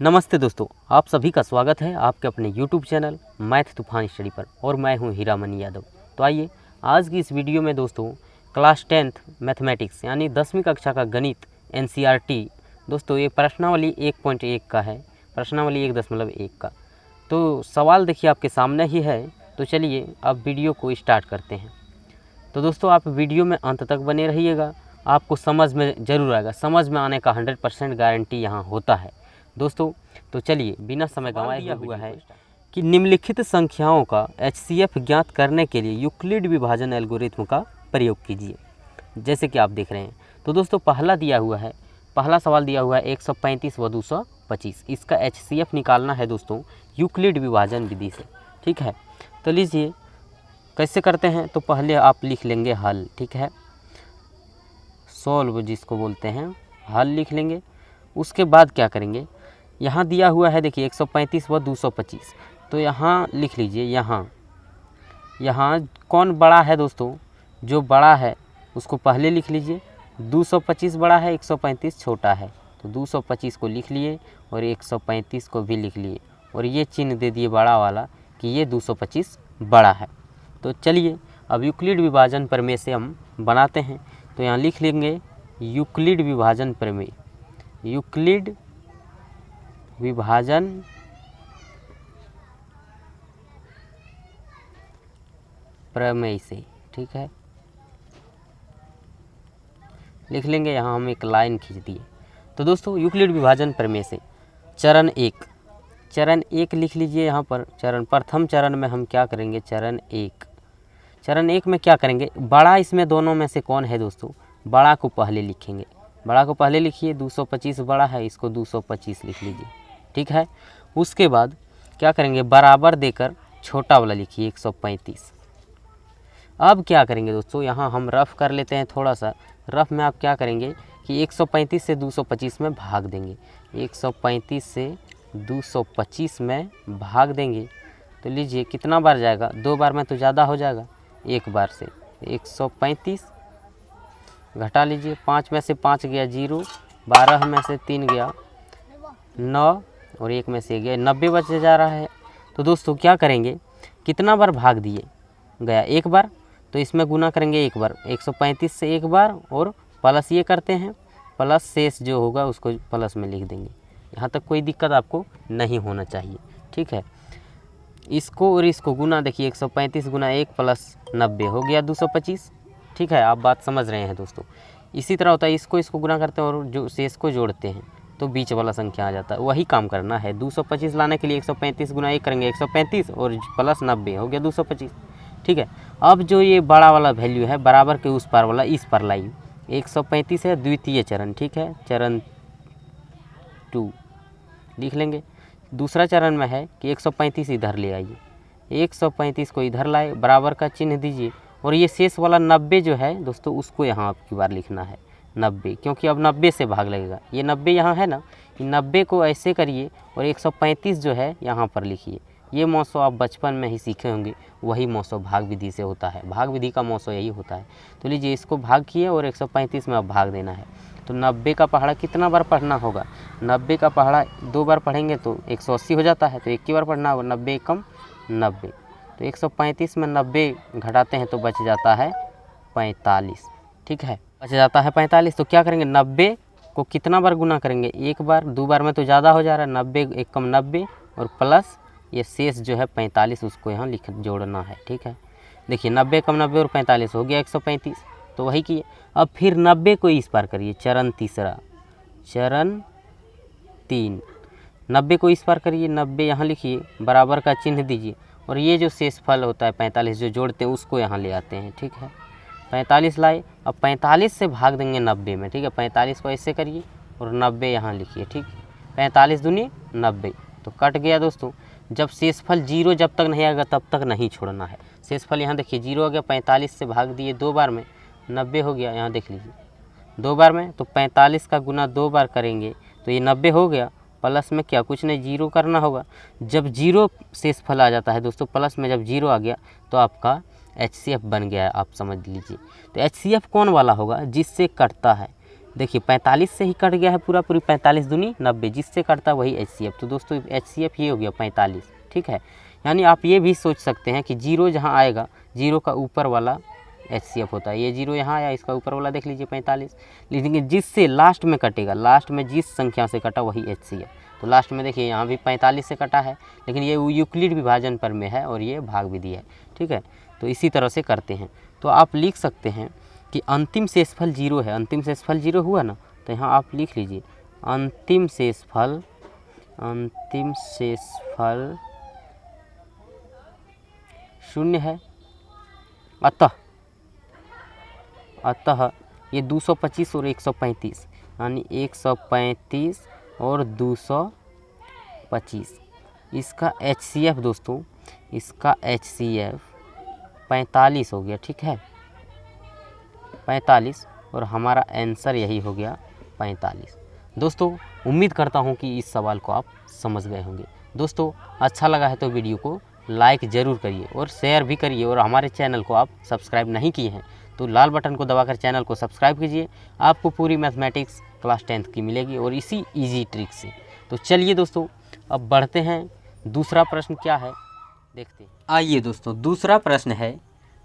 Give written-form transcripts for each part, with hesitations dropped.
नमस्ते दोस्तों, आप सभी का स्वागत है आपके अपने YouTube चैनल मैथ तूफान स्टडी पर और मैं हूं हीरामणि यादव। तो आइए आज की इस वीडियो में दोस्तों क्लास 10th मैथमेटिक्स यानी 10वीं कक्षा का गणित NCERT दोस्तों ये प्रश्नावली 1.1 का है, प्रश्नावली 1.1 का। तो सवाल देखिए आपके सामने ही है। तो चलिए अब वीडियो को स्टार्ट करते हैं। तो दोस्तों आप वीडियो में अंत तक बने रहिएगा, आपको समझ में ज़रूर आएगा। समझ में आने का 100% गारंटी यहाँ होता है दोस्तों। तो चलिए बिना समय गंवाए दिया हुआ है कि निम्नलिखित संख्याओं का HCF ज्ञात करने के लिए यूक्लिड विभाजन एल्गोरिथम का प्रयोग कीजिए। जैसे कि आप देख रहे हैं तो दोस्तों पहला सवाल दिया हुआ है 135 व 225। इसका HCF निकालना है दोस्तों यूक्लिड विभाजन विधि से। ठीक है, तो लीजिए कैसे करते हैं। तो पहले आप लिख लेंगे हल, ठीक है, सॉल्व जिसको बोलते हैं, हल लिख लेंगे। उसके बाद क्या करेंगे, यहाँ दिया हुआ है देखिए 135 व 225। तो यहाँ लिख लीजिए, यहाँ कौन बड़ा है दोस्तों, जो बड़ा है उसको पहले लिख लीजिए। 225 बड़ा है, 135 छोटा है। तो 225 को लिख लिए और 135 को भी लिख लिए और ये चिन्ह दे दिए बड़ा वाला कि ये 225 बड़ा है। तो चलिए अब यूक्लिड विभाजन प्रमेय से हम बनाते हैं। तो यहाँ लिख लेंगे यूक्लिड विभाजन प्रमेय, यूक्लिड विभाजन प्रमेय से, ठीक है, लिख लेंगे। यहाँ हम एक लाइन खींच दिए। तो दोस्तों यूक्लिड विभाजन प्रमेय से चरण एक लिख लीजिए। यहाँ पर प्रथम चरण में हम क्या करेंगे, चरण एक में क्या करेंगे, बड़ा इसमें दोनों में से कौन है दोस्तों, बड़ा को पहले लिखेंगे। बड़ा को पहले लिखिए, 225 बड़ा है, इसको 225 लिख लीजिए, ठीक है। उसके बाद क्या करेंगे, बराबर देकर छोटा वाला लिखिए 135। अब क्या करेंगे दोस्तों, यहाँ हम रफ कर लेते हैं थोड़ा सा। रफ में आप क्या करेंगे कि 135 से 225 में भाग देंगे। 135 से 225 में भाग देंगे तो लीजिए कितना बार जाएगा, 2 बार में तो ज़्यादा हो जाएगा, एक बार से 135 घटा लीजिए। 5 में से 5 गया 0, 12 में से 3 गया 9 और 1 में से गया 90 बचे जा रहा है। तो दोस्तों क्या करेंगे, कितना बार भाग दिए गया, एक बार, तो इसमें गुना करेंगे एक बार, 135 से एक बार और प्लस ये करते हैं, प्लस शेष जो होगा उसको प्लस में लिख देंगे। यहाँ तक कोई दिक्कत आपको नहीं होना चाहिए, ठीक है। इसको और इसको गुना देखिए, 135 गुना 1 प्लस 90 हो गया 225, ठीक है। आप बात समझ रहे हैं दोस्तों। इसी तरह होता है, इसको गुना करते हैं और जो शेष को जोड़ते हैं तो बीच वाला संख्या आ जाता है। वही काम करना है। 225 लाने के लिए 135 गुना 1 करेंगे, 135 और प्लस 90 हो गया 225, ठीक है। अब जो ये बड़ा वाला वैल्यू है बराबर के उस पार वाला इस पर लाइए। 135 है द्वितीय चरण, ठीक है, चरण 2 लिख लेंगे। दूसरा चरण में है कि 135 इधर ले आइए, 135 को इधर लाए, बराबर का चिन्ह दीजिए और ये शेष वाला 90 जो है दोस्तों उसको यहाँ आपकी बार लिखना है 90, क्योंकि अब 90 से भाग लगेगा। ये 90 यहाँ है ना, ये 90 को ऐसे करिए और 135 जो है यहाँ पर लिखिए। ये मौसो आप बचपन में ही सीखे होंगे, वही मौसो भाग विधि से होता है। भाग विधि का मौसो यही होता है। तो लीजिए इसको भाग किए और 135 में अब भाग देना है। तो 90 का पहाड़ा कितना बार पढ़ना होगा, 90 का पहाड़ा 2 बार पढ़ेंगे तो 180 हो जाता है, तो एक ही बार पढ़ना होगा। 90 कम 90, तो 135 में 90 घटाते हैं तो बच जाता है 45, ठीक है, बच जाता है 45। तो क्या करेंगे, 90 को कितना बार गुना करेंगे, एक बार, 2 बार में तो ज़्यादा हो जा रहा है। 90 एक कम 90 और प्लस ये शेष जो है 45, उसको यहाँ जोड़ना है, ठीक है। देखिए 90 कम 90 और 45 हो गया 135, तो वही किए। अब फिर 90 को इस पार करिए, चरण 3, 90 को इस पार करिए, 90 यहाँ लिखिए, बराबर का चिन्ह दीजिए और ये जो शेष फल होता है 45 जो जोड़ते हैं उसको यहाँ ले आते हैं, ठीक है। 45 लाए, अब 45 से भाग देंगे 90 में, ठीक है। 45 को ऐसे करिए और 90 यहाँ लिखिए, ठीक। 45 दूनी 90, तो कट गया दोस्तों। जब शेषफल 0 जब तक नहीं आएगा तब तक नहीं छोड़ना है। शेषफल यहाँ देखिए 0 हो गया, 45 से भाग दिए 2 बार में, 90 हो गया, यहाँ देख लीजिए 2 बार में, तो 45 का गुना 2 बार करेंगे तो ये 90 हो गया। प्लस में क्या, कुछ नहीं, 0 करना होगा। जब 0 शेषफल आ जाता है दोस्तों, प्लस में जब 0 आ गया तो आपका HCF बन गया है, आप समझ लीजिए। तो HCF कौन वाला होगा, जिससे कटता है, देखिए 45 से ही कट गया है पूरा पूरी, 45 दूनी 90, जिससे कटता है वही HCF। तो दोस्तों HCF ये हो गया 45, ठीक है। यानी आप ये भी सोच सकते हैं कि जीरो जहाँ आएगा, जीरो का ऊपर वाला HCF होता है। ये जीरो यहाँ आया, इसका ऊपर वाला देख लीजिए 45, लेकिन जिससे लास्ट में कटेगा, लास्ट में जिस संख्या से कटा वही HCF। तो लास्ट में देखिए यहाँ भी 45 से कटा है, लेकिन ये यूक्लिड विभाजन प्रमेय है और ये भाग विधि है, ठीक है। तो इसी तरह से करते हैं। तो आप लिख सकते हैं कि अंतिम शेषफल जीरो है, अंतिम शेषफल जीरो हुआ ना, तो यहाँ आप लिख लीजिए अंतिम शेषफल शून्य है। अतः ये 225 और 135, यानी 135 और 225, इसका HCF दोस्तों, इसका HCF 45 हो गया, ठीक है, 45, और हमारा आंसर यही हो गया 45। दोस्तों उम्मीद करता हूँ कि इस सवाल को आप समझ गए होंगे। दोस्तों अच्छा लगा है तो वीडियो को लाइक ज़रूर करिए और शेयर भी करिए, और हमारे चैनल को आप सब्सक्राइब नहीं किए हैं तो लाल बटन को दबाकर चैनल को सब्सक्राइब कीजिए। आपको पूरी मैथमेटिक्स क्लास 10th की मिलेगी और इसी इजी ट्रिक से। तो चलिए दोस्तों अब बढ़ते हैं, दूसरा प्रश्न क्या है देखते हैं। आइए दोस्तों दूसरा प्रश्न है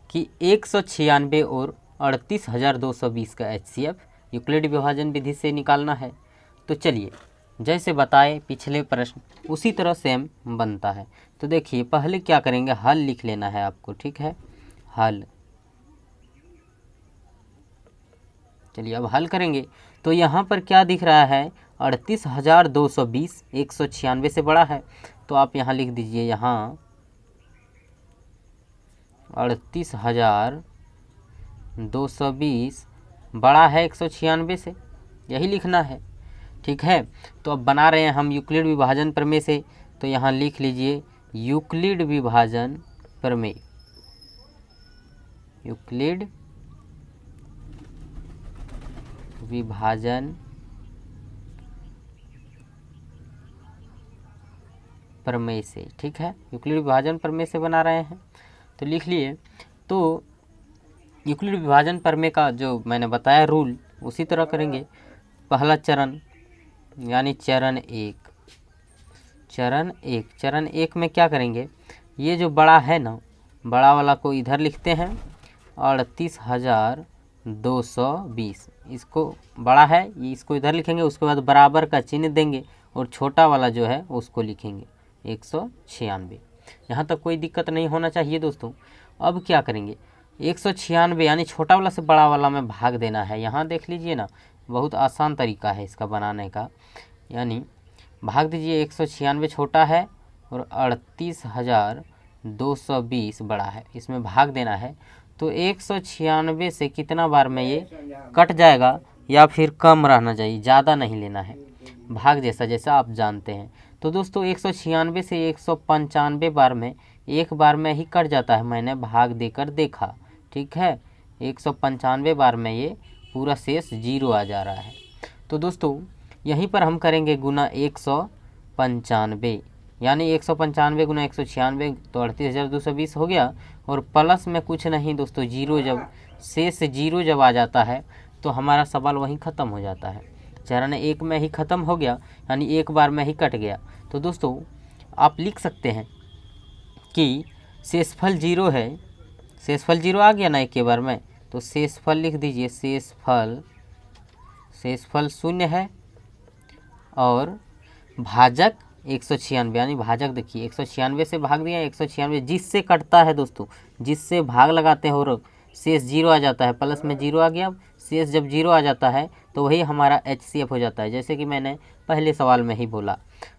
कि 196 और 38,220 का HCF यूक्लिड विभाजन विधि से निकालना है। तो चलिए जैसे बताए पिछले प्रश्न उसी तरह सेम बनता है। तो देखिए पहले क्या करेंगे, हल लिख लेना है आपको, ठीक है, हल। चलिए अब हल करेंगे तो यहाँ पर क्या दिख रहा है, 38,220 196 से बड़ा है, तो आप यहाँ लिख दीजिए, यहाँ 38,220 बड़ा है 196 से, यही लिखना है, ठीक है। तो अब बना रहे हैं हम यूक्लिड विभाजन प्रमेय से, तो यहाँ लिख लीजिए यूक्लिड विभाजन प्रमेय, यूक्लिड विभाजन प्रमेय से, ठीक है, यूक्लिड विभाजन प्रमेय से बना रहे हैं, तो लिख लिए। तो यूक्लिड विभाजन प्रमेय का जो मैंने बताया रूल उसी तरह करेंगे। पहला चरण यानी चरण एक में क्या करेंगे, ये जो बड़ा है ना, बड़ा वाला को इधर लिखते हैं 38,220, इसको बड़ा है इसको इधर लिखेंगे, उसके बाद बराबर का चिन्ह देंगे और छोटा वाला जो है उसको लिखेंगे 196। यहाँ तक कोई दिक्कत नहीं होना चाहिए दोस्तों। अब क्या करेंगे, 196 यानी छोटा वाला से बड़ा वाला में भाग देना है। यहाँ देख लीजिए ना, बहुत आसान तरीका है इसका बनाने का, यानी भाग दीजिए, 196 छोटा है और 38,220 बड़ा है, इसमें भाग देना है। तो 196 से कितना बार में ये कट जाएगा या फिर कम रहना चाहिए, ज़्यादा नहीं लेना है, भाग जैसा आप जानते हैं। तो दोस्तों 196 से 195 बार में एक बार में ही कट जाता है, मैंने भाग देकर देखा, ठीक है। 195 बार में ये पूरा शेष जीरो आ जा रहा है। तो दोस्तों यहीं पर हम करेंगे गुना 195, यानी 195 गुना 196 तो 38,220 हो गया, और प्लस में कुछ नहीं दोस्तों, जीरो, जब शेष जीरो जब आ जाता है तो हमारा सवाल वहीं ख़त्म हो जाता है, चरण एक में ही ख़त्म हो गया, यानी एक बार में ही कट गया। तो दोस्तों आप लिख सकते हैं कि शेषफल जीरो है, शेषफल जीरो आ गया ना एक के बार में, तो शेषफल लिख दीजिए, शेषफल शून्य है, और भाजक 196, यानी भाजक देखिए 196 से भाग दिया, 196 जिससे कटता है दोस्तों, जिससे भाग लगाते हैं और शेष जीरो आ जाता है, प्लस में जीरो आ गया, शेष जब जीरो आ जाता है तो वही हमारा HCF हो जाता है, जैसे कि मैंने पहले सवाल में ही बोला।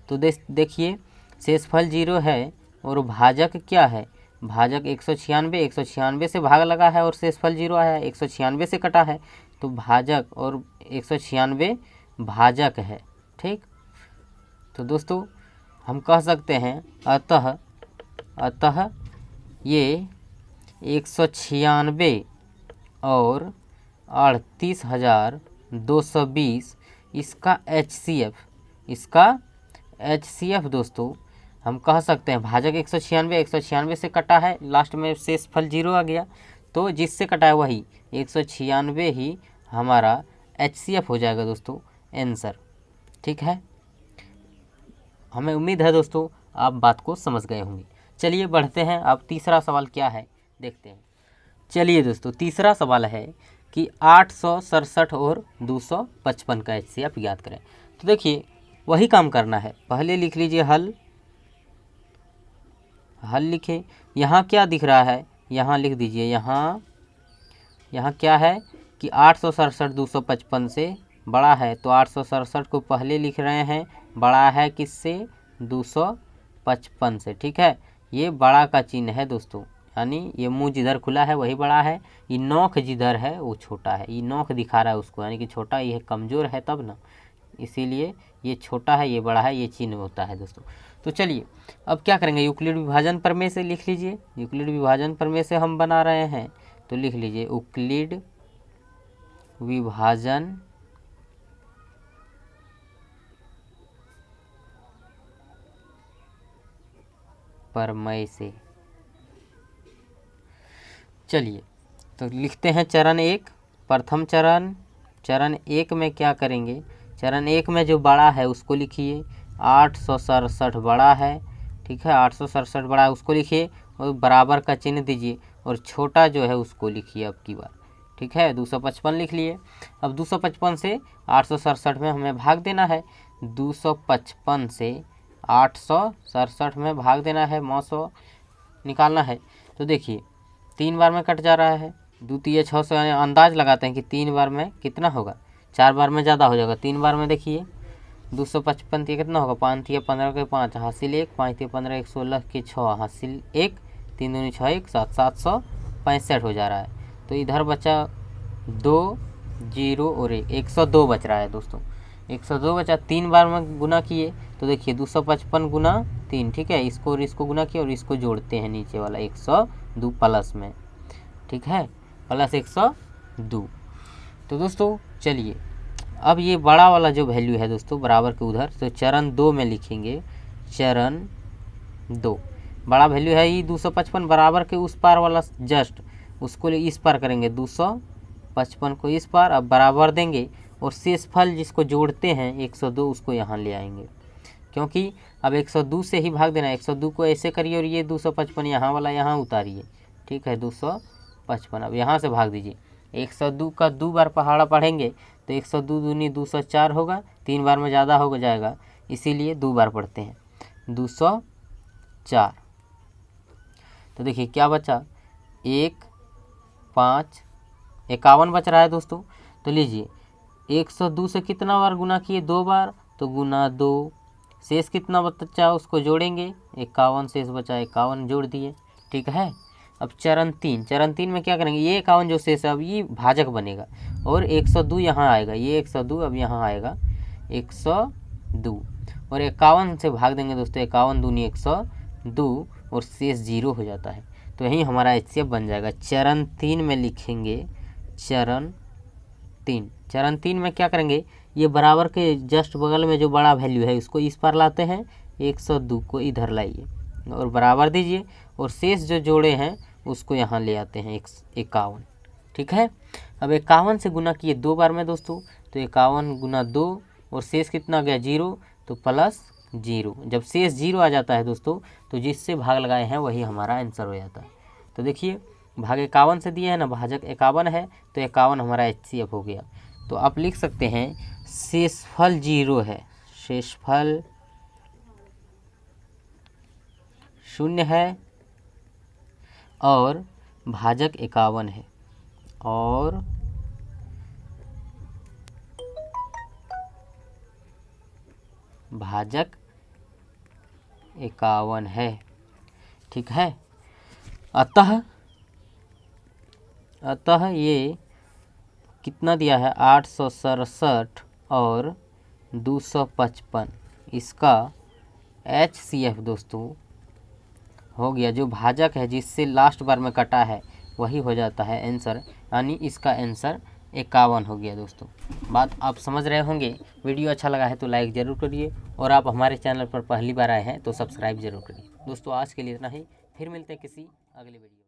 तो देखिए शेषफल जीरो है और भाजक क्या है, भाजक 196 से भाग लगा है और शेषफल जीरो आया है, 196 से कटा है, तो भाजक और 196 भाजक है, ठीक। तो दोस्तों हम कह सकते हैं अतः ये 196 और 38,220 इसका HCF दोस्तों हम कह सकते हैं, भाजक 196 से कटा है, लास्ट में शेषफल जीरो आ गया, तो जिससे कटा है वही 196 ही हमारा HCF हो जाएगा दोस्तों आंसर। ठीक है, हमें उम्मीद है दोस्तों आप बात को समझ गए होंगे। चलिए बढ़ते हैं, अब तीसरा सवाल क्या है देखते हैं। चलिए दोस्तों तीसरा सवाल है कि 867 और 255 का HCF याद करें। तो देखिए वही काम करना है, पहले लिख लीजिए हल लिखे। यहाँ क्या दिख रहा है, यहाँ लिख दीजिए, यहाँ क्या है कि 867 255 से बड़ा है, तो 867 को पहले लिख रहे हैं, बड़ा है किससे, 255 से। ठीक है, ये बड़ा का चिन्ह है दोस्तों, यानी ये मुंह जिधर खुला है वही बड़ा है, ये नोक जिधर है वो छोटा है, ये नोक दिखा रहा है उसको, यानी कि छोटा, ये कमज़ोर है तब ना, इसीलिए ये छोटा है ये बड़ा है, ये चिन्ह होता है दोस्तों। तो चलिए अब क्या करेंगे, यूक्लिड विभाजन प्रमेय से लिख लीजिए। यूक्लिड विभाजन प्रमेय से हम बना रहे हैं, तो लिख लीजिए यूक्लिड विभाजन प्रमेय से। चलिए तो लिखते हैं चरण 1, प्रथम चरण 1 में क्या करेंगे, चरण 1 में जो बड़ा है उसको लिखिए, 867 बड़ा है। ठीक है, 867 बड़ा है उसको लिखिए और बराबर का चिन्ह दीजिए, और छोटा जो है उसको लिखिए अब की बार। ठीक है, 255 लिख लिए। अब 255 से 867 में हमें भाग देना है, 255 से 867 में भाग देना है, 900 निकालना है। तो देखिए 3 बार में कट जा रहा है, 2 तिया 600, यानी अंदाज लगाते हैं कि 3 बार में कितना होगा, 4 बार में ज़्यादा हो जाएगा, 3 बार में देखिए 255 तिया कितना होगा, 5 तिया 15 के 5 हासिल 1, 5 तिया 15 116 के 6 हासिल 1, 3 दूनी 6 1 7, 765 हो जा रहा है। तो इधर बचा 2 0 और 1, 102 बच रहा है दोस्तों, 102 बचा। 3 बार में गुना किए तो देखिए 255 गुना 3। ठीक है, इसको और इसको गुना किया और इसको जोड़ते हैं नीचे वाला 102 प्लस में। ठीक है, प्लस 102। तो दोस्तों चलिए अब ये बड़ा वाला जो वैल्यू है दोस्तों बराबर के उधर, तो चरण 2 में लिखेंगे, चरण 2 बड़ा वैल्यू है ये 255, बराबर के उस पार वाला जस्ट उसको इस पार करेंगे, 255 को इस पार, अब बराबर देंगे और शेषफल जिसको जोड़ते हैं 102 उसको यहाँ ले आएंगे, क्योंकि अब 102 से ही भाग देना है। 102 को ऐसे करिए और ये 255 यहाँ वाला यहाँ उतारिए। ठीक है, 255 अब यहाँ से भाग दीजिए, 102 का 2 बार पहाड़ा पढ़ेंगे तो 102 दूनी 204 होगा, 3 बार में ज़्यादा हो जाएगा, इसीलिए 2 बार पढ़ते हैं, 204। तो देखिए क्या बचा, 1 5 51 बच रहा है दोस्तों। तो लीजिए 102 से कितना बार गुना किए, 2 बार, तो गुना 2, शेष कितना बचा उसको जोड़ेंगे, 51 शेष बचा, 51 जोड़ दिए। ठीक है, अब चरण 3 में क्या करेंगे, ये 51 जो शेष है अब ये भाजक बनेगा और 102 यहाँ आएगा, ये 102 अब यहाँ आएगा 102 और 51 से भाग देंगे दोस्तों, 51 दूनी 102 और शेष 0 हो जाता है। तो यही हमारा HCF बन जाएगा। चरण 3 में लिखेंगे, चरण 3 में क्या करेंगे, ये बराबर के जस्ट बगल में जो बड़ा वैल्यू है उसको इस पर लाते हैं, 102 को इधर लाइए और बराबर दीजिए और शेष जो जोड़े हैं उसको यहाँ ले आते हैं 51। ठीक है, अब 51 से गुना किए 2 बार में दोस्तों, तो 51 गुना 2 और शेष कितना गया 0, तो प्लस 0। जब शेष 0 आ जाता है दोस्तों तो जिससे भाग लगाए हैं वही हमारा आंसर हो जाता है। तो देखिए भाग 51 से दिए हैं ना, भाजक 51 है तो 51 हमारा HCF हो गया। तो आप लिख सकते हैं शेषफल 0 है, शेषफल 0 है और भाजक 51 है, और भाजक 51 है। ठीक है, अतः ये कितना दिया है, 867 और 255, इसका HCF दोस्तों हो गया, जो भाजक है जिससे लास्ट बार में कटा है वही हो जाता है आंसर, यानी इसका आंसर 51 हो गया दोस्तों। बात आप समझ रहे होंगे। वीडियो अच्छा लगा है तो लाइक ज़रूर करिए और आप हमारे चैनल पर पहली बार आए हैं तो सब्सक्राइब जरूर करिए। दोस्तों आज के लिए इतना ही, फिर मिलते हैं किसी अगले वीडियो।